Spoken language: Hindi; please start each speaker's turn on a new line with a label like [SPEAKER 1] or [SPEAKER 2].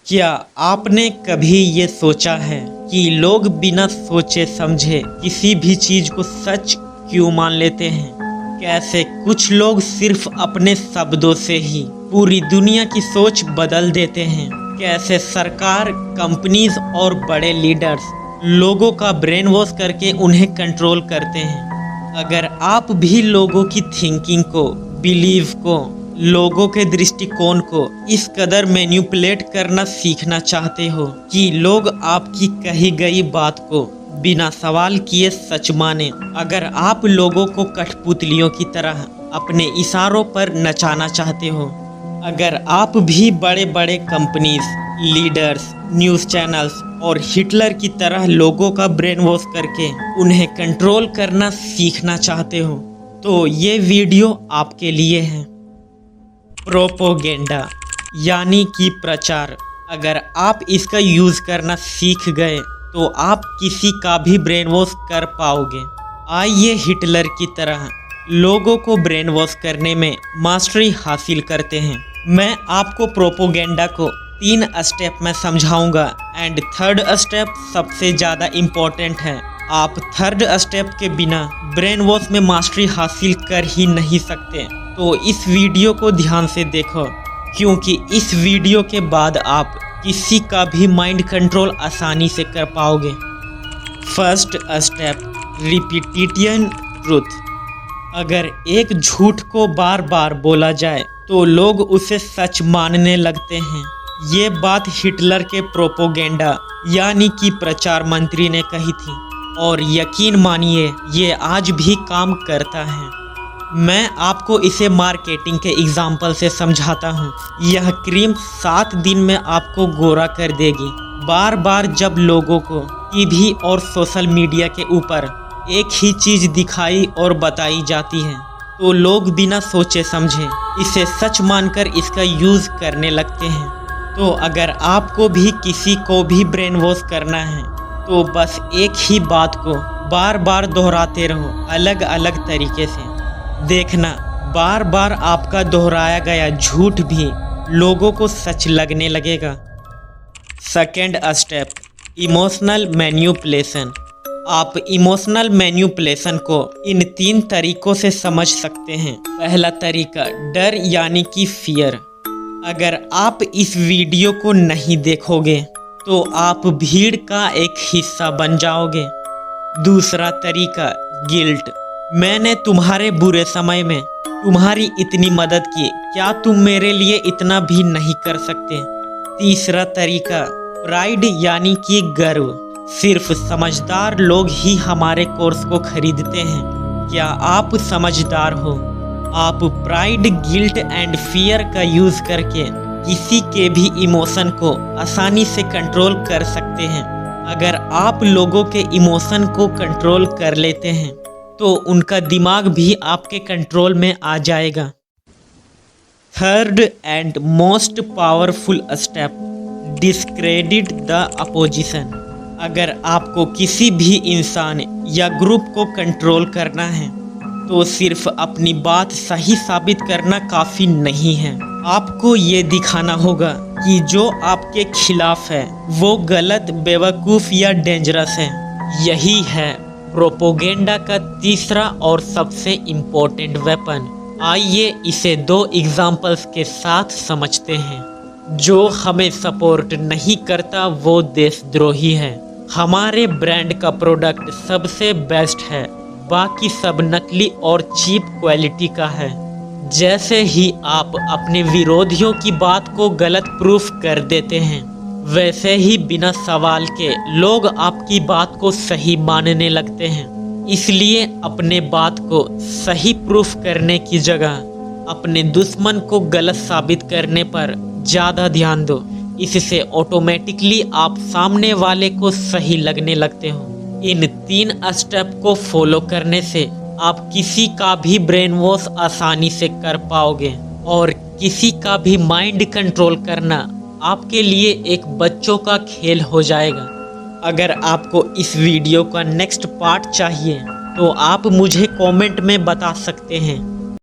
[SPEAKER 1] क्या आपने कभी ये सोचा है कि लोग बिना सोचे समझे किसी भी चीज को सच क्यों मान लेते हैं? कैसे कुछ लोग सिर्फ अपने शब्दों से ही पूरी दुनिया की सोच बदल देते हैं? कैसे सरकार, कंपनीज और बड़े लीडर्स लोगों का ब्रेन वॉश करके उन्हें कंट्रोल करते हैं? अगर आप भी लोगों की थिंकिंग को, बिलीव को, लोगों के दृष्टिकोण को इस कदर मैनिपुलेट करना सीखना चाहते हो कि लोग आपकी कही गई बात को बिना सवाल किए सच माने, अगर आप लोगों को कठपुतलियों की तरह अपने इशारों पर नचाना चाहते हो, अगर आप भी बड़े बड़े कंपनीज, लीडर्स, न्यूज़ चैनल्स और हिटलर की तरह लोगों का ब्रेन वॉश करके उन्हें कंट्रोल करना सीखना चाहते हो, तो ये वीडियो आपके लिए है। प्रोपोगेंडा यानी कि प्रचार। अगर आप इसका यूज़ करना सीख गए तो आप किसी का भी ब्रेन वॉश कर पाओगे। आइए हिटलर की तरह लोगों को ब्रेन वॉश करने में मास्टरी हासिल करते हैं। मैं आपको प्रोपोगेंडा को 3 स्टेप में समझाऊंगा एंड थर्ड स्टेप सबसे ज़्यादा इम्पोर्टेंट है। आप थर्ड स्टेप के बिना ब्रेन वॉश में मास्टरी हासिल कर ही नहीं सकते। तो इस वीडियो को ध्यान से देखो, क्योंकि इस वीडियो के बाद आप किसी का भी माइंड कंट्रोल आसानी से कर पाओगे। First step, repetition truth. अगर एक झूठ को बार बार बोला जाए तो लोग उसे सच मानने लगते हैं। ये बात हिटलर के प्रोपोगेंडा यानी कि प्रचार मंत्री ने कही थी, और यकीन मानिए ये आज भी काम करता है। मैं आपको इसे मार्केटिंग के एग्जाम्पल से समझाता हूँ। यह क्रीम 7 दिन में आपको गोरा कर देगी। बार बार जब लोगों को टीवी और सोशल मीडिया के ऊपर एक ही चीज़ दिखाई और बताई जाती है तो लोग बिना सोचे समझे इसे सच मानकर इसका यूज़ करने लगते हैं। तो अगर आपको भी किसी को भी ब्रेन वॉश करना है तो बस एक ही बात को बार बार दोहराते रहो, अलग अलग तरीके से। देखना, बार बार आपका दोहराया गया झूठ भी लोगों को सच लगने लगेगा। Second step, emotional manipulation. आप इमोशनल मैनिपुलेशन को इन 3 तरीकों से समझ सकते हैं। पहला तरीका, डर यानी कि फियर। अगर आप इस वीडियो को नहीं देखोगे तो आप भीड़ का एक हिस्सा बन जाओगे। दूसरा तरीका, गिल्ट। मैंने तुम्हारे बुरे समय में तुम्हारी इतनी मदद की, क्या तुम मेरे लिए इतना भी नहीं कर सकते? तीसरा तरीका, प्राइड यानी कि गर्व। सिर्फ समझदार लोग ही हमारे कोर्स को खरीदते हैं। क्या आप समझदार हो? आप प्राइड, गिल्ट एंड फियर का यूज़ करके किसी के भी इमोशन को आसानी से कंट्रोल कर सकते हैं। अगर आप लोगों के इमोशन को कंट्रोल कर लेते हैं तो उनका दिमाग भी आपके कंट्रोल में आ जाएगा। Third and most powerful step, discredit the opposition. अगर आपको किसी भी इंसान या ग्रुप को कंट्रोल करना है तो सिर्फ अपनी बात सही साबित करना काफ़ी नहीं है। आपको ये दिखाना होगा कि जो आपके खिलाफ है वो गलत, बेवकूफ़ या डेंजरस है। यही है प्रोपोगेंडा का तीसरा और सबसे इम्पोर्टेंट वेपन। आइए इसे 2 एग्जाम्पल्स के साथ समझते हैं। जो हमें सपोर्ट नहीं करता वो देशद्रोही है। हमारे ब्रांड का प्रोडक्ट सबसे बेस्ट है, बाकी सब नकली और चीप क्वालिटी का है। जैसे ही आप अपने विरोधियों की बात को गलत प्रूफ कर देते हैं, वैसे ही बिना सवाल के लोग आपकी बात को सही मानने लगते हैं। इसलिए अपने बात को सही प्रूफ करने की जगह अपने दुश्मन को गलत साबित करने पर ज़्यादा ध्यान दो। इससे ऑटोमेटिकली आप सामने वाले को सही लगने लगते हो। इन 3 स्टेप को फॉलो करने से आप किसी का भी ब्रेन वॉश आसानी से कर पाओगे, और किसी का भी माइंड कंट्रोल करना आपके लिए एक बच्चों का खेल हो जाएगा। अगर आपको इस वीडियो का नेक्स्ट पार्ट चाहिए तो आप मुझे कमेंट में बता सकते हैं।